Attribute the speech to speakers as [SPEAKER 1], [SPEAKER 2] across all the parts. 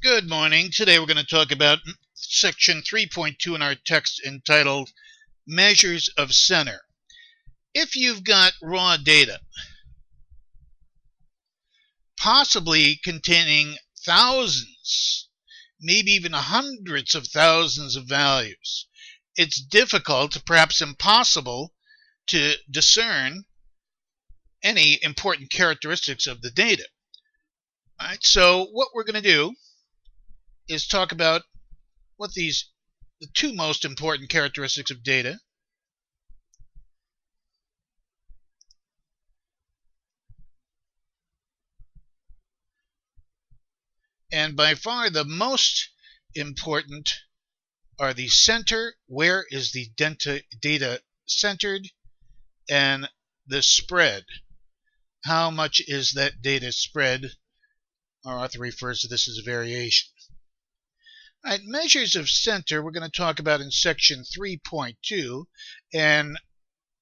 [SPEAKER 1] Good morning. Today we're going to talk about section 3.2 in our text entitled Measures of Center. If you've got raw data, possibly containing thousands, maybe even hundreds of thousands of values, it's difficult, perhaps impossible, to discern any important characteristics of the data. All right, so what we're going to do is talk about what the two most important characteristics of data. And by far the most important are the center, where is the data centered, and the spread. How much is that data spread? Our author refers to this as a variation. All right, measures of center we're going to talk about in section 3.2, and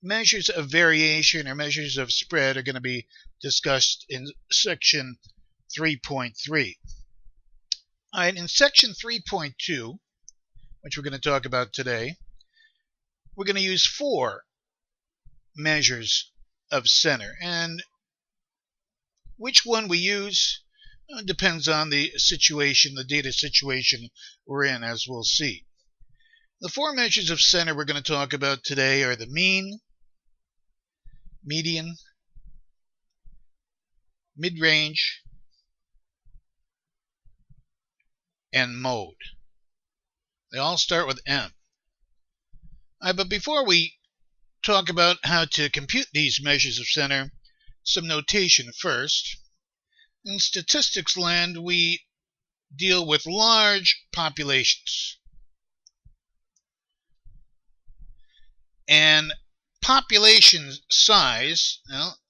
[SPEAKER 1] measures of variation or measures of spread are going to be discussed in section 3.3. All right, in section 3.2, which we're going to talk about today, we're going to use 4 measures of center. And which one we use depends on the situation, the data situation we're in, as we'll see. The 4 measures of center we're going to talk about today are the mean, median, mid-range, and mode. They all start with M. But before we talk about how to compute these measures of center, some notation first. In statistics land, we deal with large populations. And population size, well,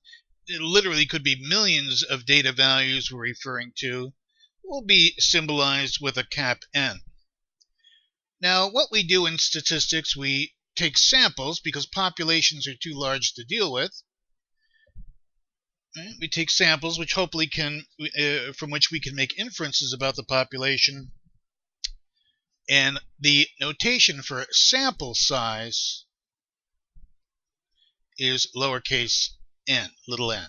[SPEAKER 1] it literally could be millions of data values we're referring to, will be symbolized with a cap n. Now, what we do in statistics, we take samples because populations are too large to deal with. We take samples which hopefully from which we can make inferences about the population. And the notation for sample size is lowercase n, little n.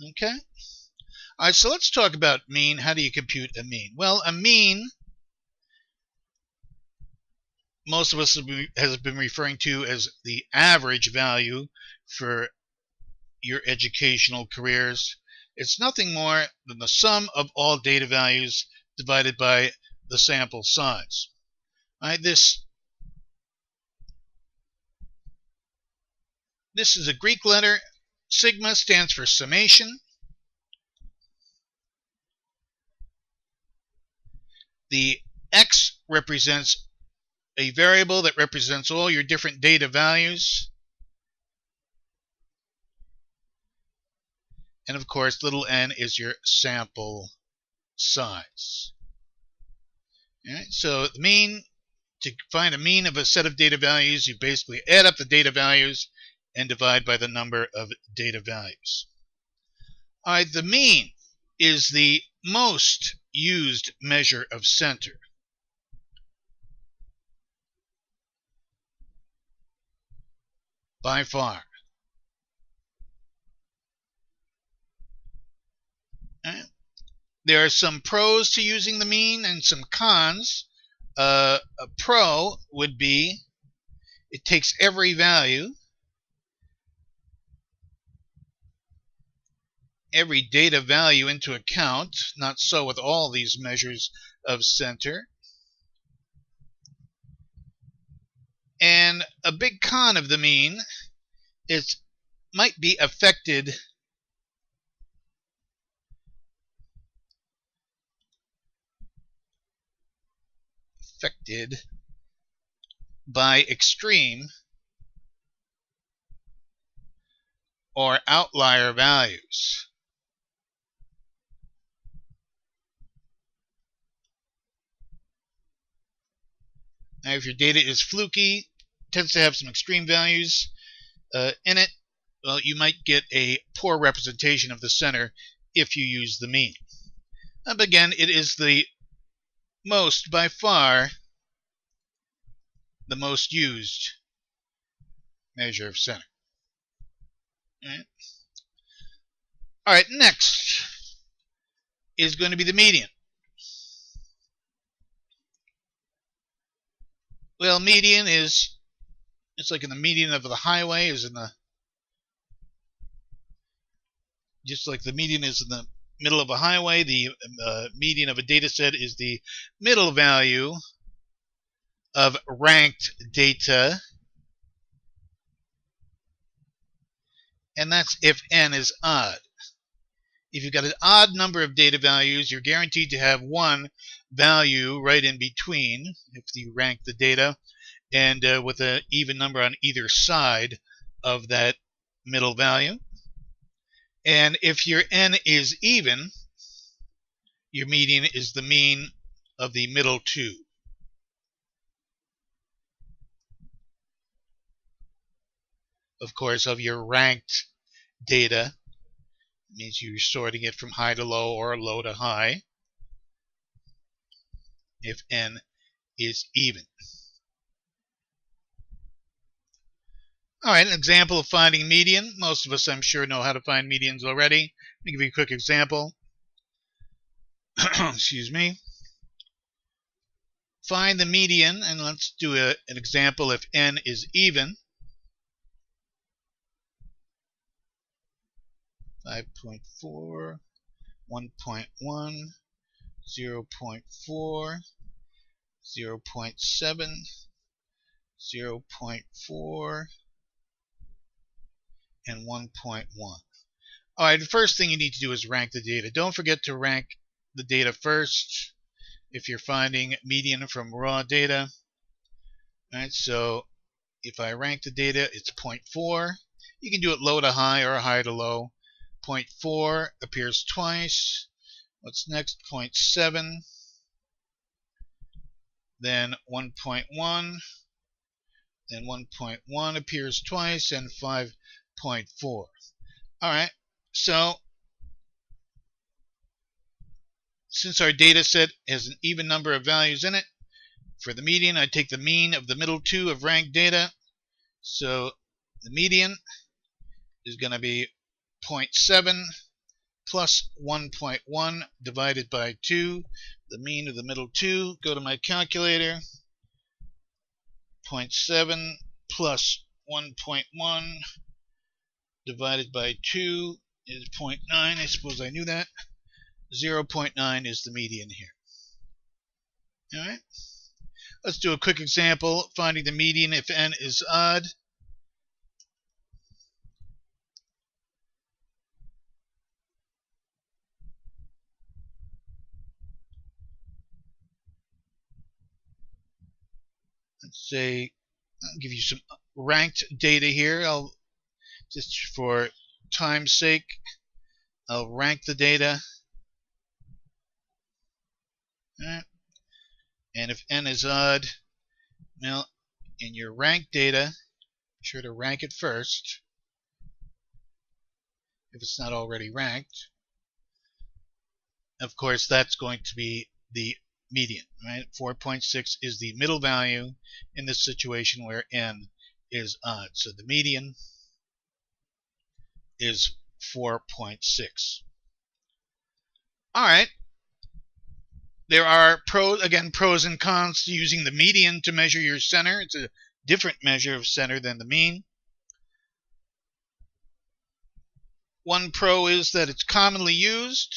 [SPEAKER 1] Okay? All right, so let's talk about mean. How do you compute a mean? Well, a mean, most of us has been referring to as the average value for your educational careers. It's nothing more than the sum of all data values divided by the sample size. All right, this is a Greek letter. Sigma stands for summation. The x represents a variable that represents all your different data values. And of course, little n is your sample size. All right, so the mean, to find a mean of a set of data values, you basically add up the data values and divide by the number of data values. All right, the mean is the most used measure of center. By far. There are some pros to using the mean and some cons. A pro would be it takes every value, every data value into account. Not so with all these measures of center. And a big con of the mean is might be affected by extreme or outlier values. Now, if your data is fluky, tends to have some extreme values in it, well, you might get a poor representation of the center if you use the mean. But again, it is by far, the most used measure of center. All right, next is going to be the median. Well, median is, it's like in the median of the highway is in the, just like the median is in the middle of a highway, the median of a data set is the middle value of ranked data, and that's if n is odd. If you've got an odd number of data values, you're guaranteed to have one value right in between if you rank the data, and with an even number on either side of that middle value. And if your n is even, your median is the mean of the middle two. Of course, of your ranked data. It means you're sorting it from high to low or low to high if n is even. All right, an example of finding median. Most of us, I'm sure, know how to find medians already. Let me give you a quick example. Excuse me. Find the median, and let's do an example if n is even. 5.4, 1.1, 0.4, 0.7, 0.4, and 1.1. All right, the first thing you need to do is rank the data. Don't forget to rank the data first if you're finding median from raw data. All right, so if I rank the data, it's 0.4. You can do it low to high or high to low. 0.4 appears twice. What's next? 0.7. Then 1.1. Then 1.1 appears twice, and 5.4. All right, so since our data set has an even number of values in it, for the median, I take the mean of the middle two of ranked data. So the median is going to be 0.7 plus 1.1 divided by 2. The mean of the middle two. Go to my calculator. 0.7 plus 1.1 divided by 2 is 0.9. I suppose I knew that. 0.9 is the median here. All right. Let's do a quick example, finding the median if n is odd. Let's say, I'll give you some ranked data here. I'll just for time's sake, I'll rank the data. All right. And if n is odd, well, in your ranked data, be sure to rank it first if it's not already ranked. Of course, that's going to be the median, right? 4.6 is the middle value in this situation where n is odd. So the median is 4.6. All right. There are pros and cons to using the median to measure your center. It's a different measure of center than the mean. One pro is that it's commonly used.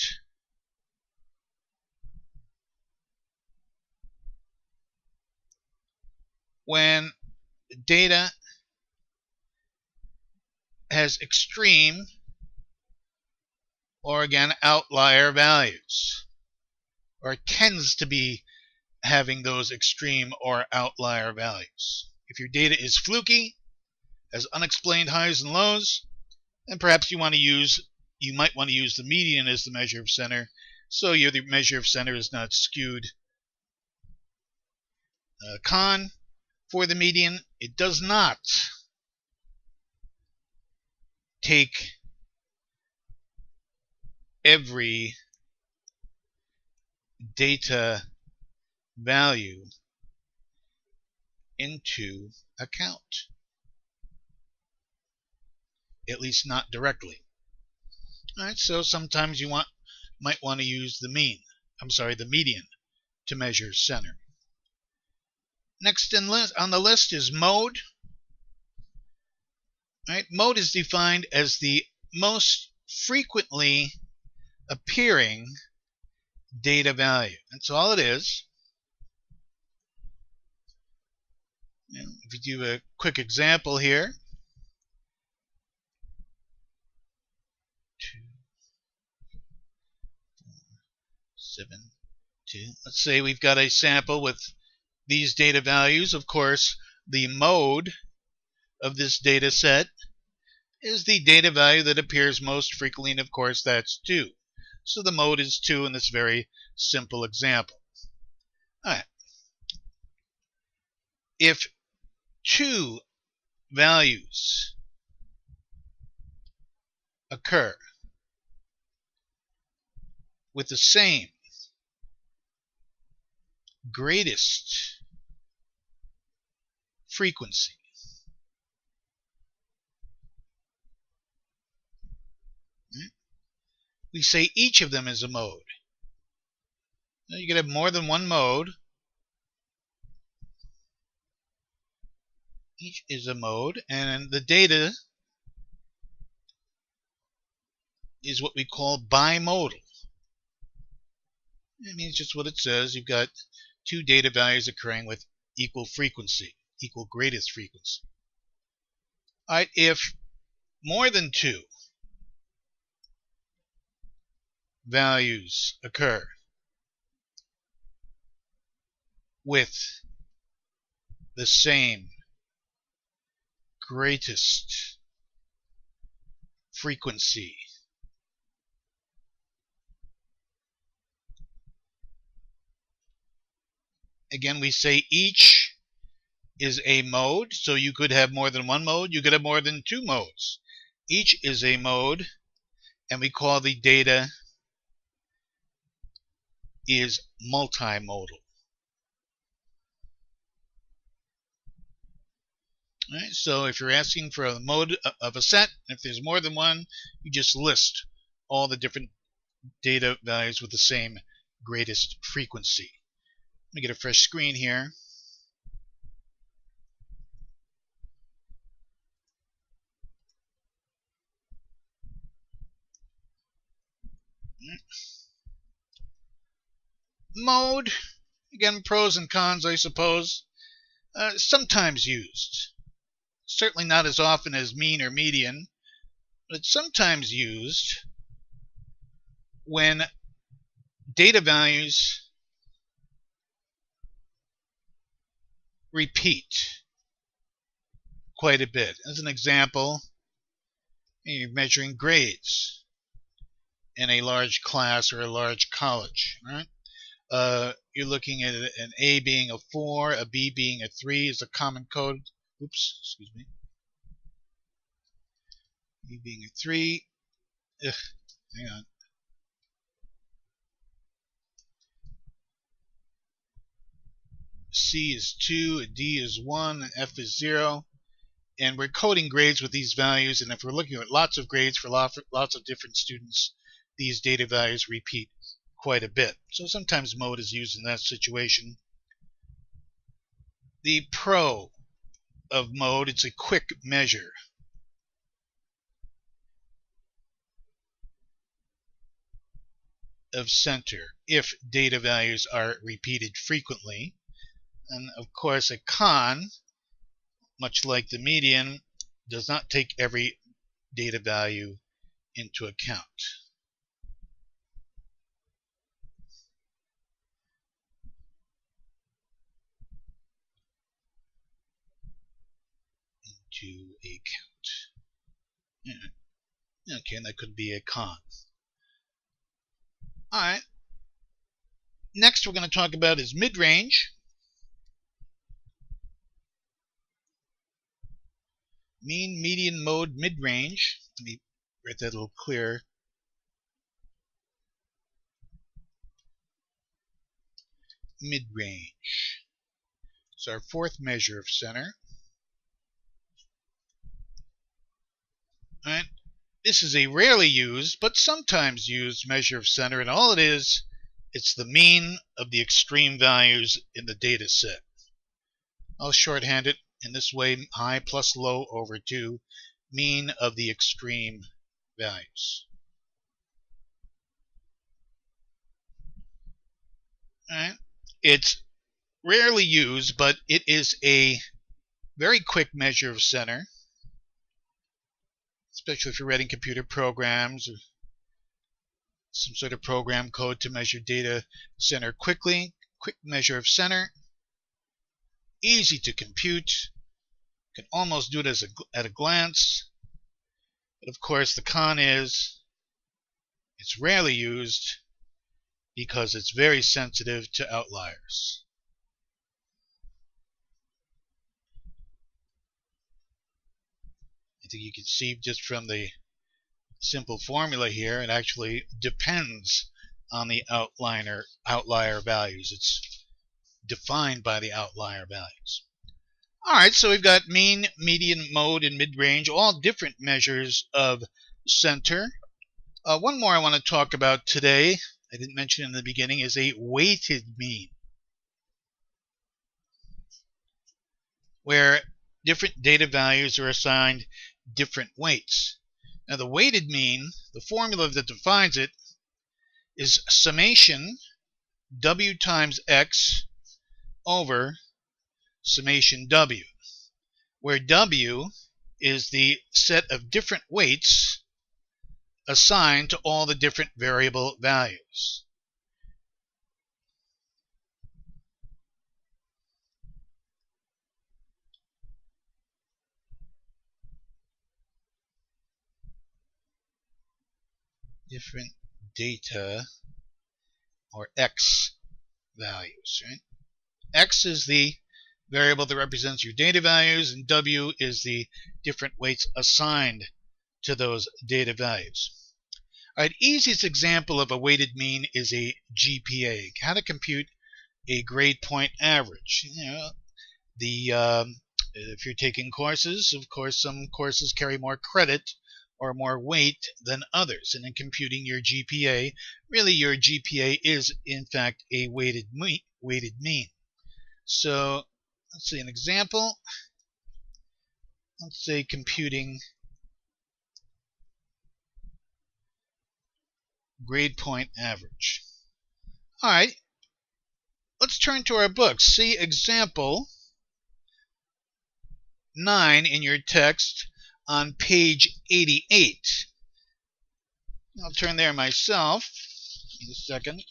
[SPEAKER 1] When data has extreme or, again, outlier values, or tends to be having those extreme or outlier values. If your data is fluky, has unexplained highs and lows, then perhaps you might want to use the median as the measure of center, so your measure of center is not skewed. Con for the median, it does not take every data value into account, at least not directly. All right, so sometimes you might want to use the median to measure center. Next on the list is mode. All right, mode is defined as the most frequently appearing data value. That's all it is. If you do a quick example here, 2, 4, 7, 2. Let's say we've got a sample with these data values. Of course, the mode of this data set is the data value that appears most frequently, and of course that's 2. So the mode is 2 in this very simple example. All right. If 2 values occur with the same greatest frequency, we say each of them is a mode. Now you can have more than one mode. Each is a mode, and the data is what we call bimodal. It means just what it says. You've got 2 data values occurring with equal frequency, equal greatest frequency. All right, if more than 2 values occur with the same greatest frequency, again, we say each is a mode, so you could have more than one mode, you could have more than 2 modes. Each is a mode, and we call the data is multimodal. All right, so if you're asking for a mode of a set, if there's more than one, you just list all the different data values with the same greatest frequency. Let me get a fresh screen here. Mode, again, pros and cons, I suppose. Sometimes used. Certainly not as often as mean or median, but it's sometimes used when data values repeat quite a bit. As an example, you're measuring grades in a large class or a large college, right? You're looking at an A being a 4, a B being a 3 is a common code. Oops, excuse me. B being a 3. Ugh, hang on. C is 2, D is 1, and F is 0. And we're coding grades with these values, and if we're looking at lots of grades for lots of different students, these data values repeat quite a bit. So sometimes mode is used in that situation. The pro of mode, it's a quick measure. Of center if data values are repeated frequently. And of course, a con, much like the median, does not take every data value into account. Into account. Yeah. Okay, and that could be a con. All right. Next, we're going to talk about is mid-range. Mean, median, mode, mid-range. Let me write that a little clearer. mid-range. It's our fourth measure of center. All right. This is a rarely used, but sometimes used measure of center, and all it is, it's the mean of the extreme values in the data set. I'll shorthand it in this way: high plus low over 2, mean of the extreme values. All right. It's rarely used, but it is a very quick measure of center, especially if you're writing computer programs or some sort of program code to measure data center quickly. Quick measure of center, easy to compute, can almost do it at a glance. But of course, the con is it's rarely used because it's very sensitive to outliers. I think you can see just from the simple formula here, it actually depends on the outlier values. It's defined by the outlier values. All right, so we've got mean, median, mode, and mid-range, all different measures of center. One more I want to talk about today, I didn't mention in the beginning, is a weighted mean, where different data values are assigned different weights. Now the weighted mean, the formula that defines it, is summation w times x over summation w, where w is the set of different weights assigned to all the different variable values. Different data, or x values, right? X is the variable that represents your data values, and w is the different weights assigned to those data values. All right, easiest example of a weighted mean is a GPA. How to compute a grade point average. If you're taking courses, of course, some courses carry more credit or more weight than others. And in computing your GPA, really your GPA is, in fact, a weighted mean. So let's see an example. Let's say computing grade point average. All right, let's turn to our books. See example 9 in your text on page 88. I'll turn there myself in a second.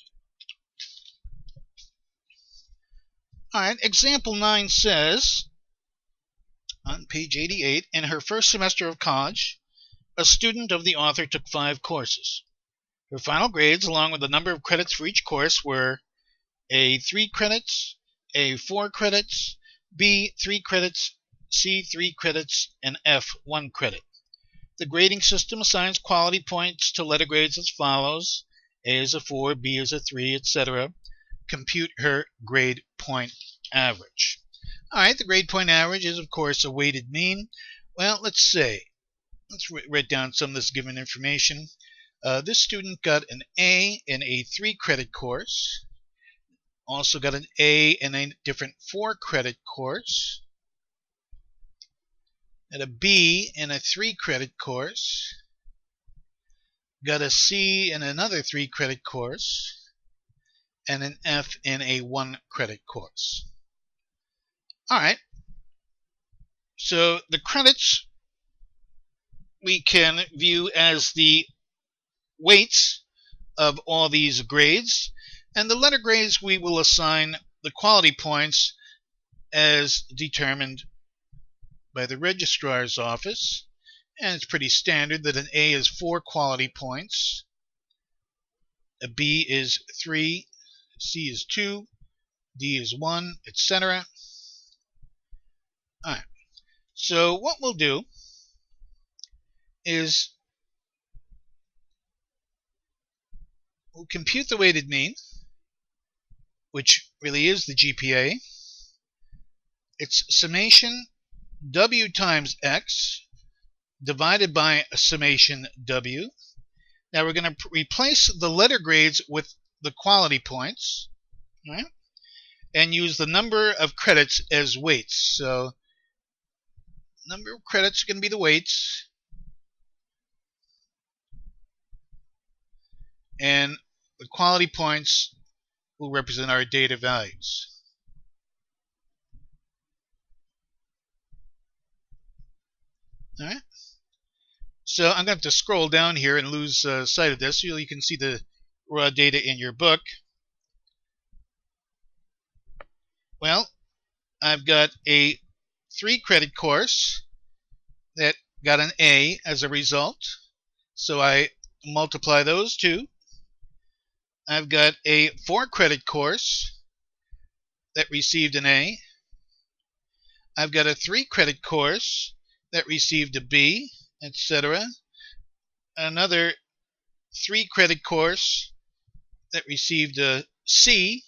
[SPEAKER 1] All right, example 9 says, on page 88, in her first semester of college, a student of the author took 5 courses. Her final grades, along with the number of credits for each course, were A, 3 credits, A, 4 credits, B, 3 credits, C, 3 credits, and F, 1 credit. The grading system assigns quality points to letter grades as follows: A is a 4, B is a 3, etc. Compute her grade point average. All right, the grade point average is, of course, a weighted mean. Well, let's write down some of this given information. This student got an A in a 3-credit course, also got an A in a different 4-credit course, and a B in a 3-credit course, got a C in another 3-credit course, and an F in a 1-credit course. All right, so the credits we can view as the weights of all these grades, and the letter grades we will assign the quality points as determined by the registrar's office. And it's pretty standard that an A is 4 quality points, a B is 3, C is 2, D is 1, etc. All right, so what we'll do is we'll compute the weighted mean, which really is the GPA. It's summation W times X divided by summation W. Now we're going to replace the letter grades with the quality points, right? And use the number of credits as weights. So number of credits are going to be the weights, and the quality points will represent our data values. All right. So I'm going to have to scroll down here and lose sight of this so you can see the raw data in your book. Well, I've got a 3-credit course that got an A as a result, so I multiply those two. I've got a 4-credit course that received an A. I've got a 3-credit course that received a B, etc. Another 3-credit course that received a C.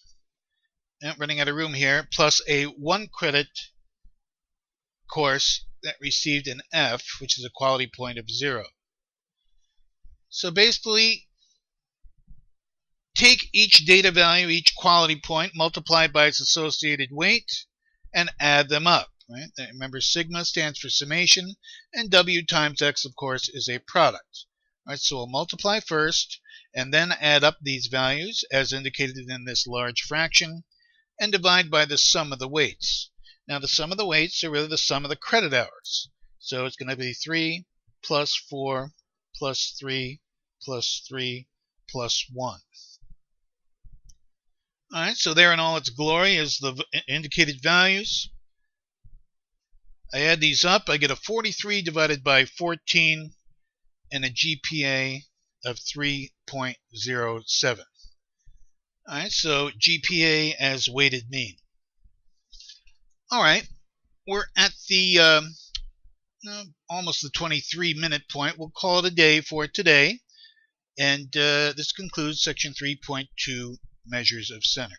[SPEAKER 1] I'm running out of room here, plus a 1-credit course that received an F, which is a quality point of 0. So basically, take each data value, each quality point, multiply by its associated weight, and add them up. Right? Remember, sigma stands for summation, and W times X, of course, is a product. Right? So we'll multiply first, and then add up these values, as indicated in this large fraction, and divide by the sum of the weights. Now, the sum of the weights are really the sum of the credit hours. So it's going to be 3 plus 4 plus 3 plus 3 plus 1. All right, so there in all its glory is the indicated values. I add these up. I get a 43 divided by 14 and a GPA of 3.07. All right, so GPA as weighted mean. All right, we're at the almost the 23-minute point. We'll call it a day for today. And this concludes section 3.2, measures of center.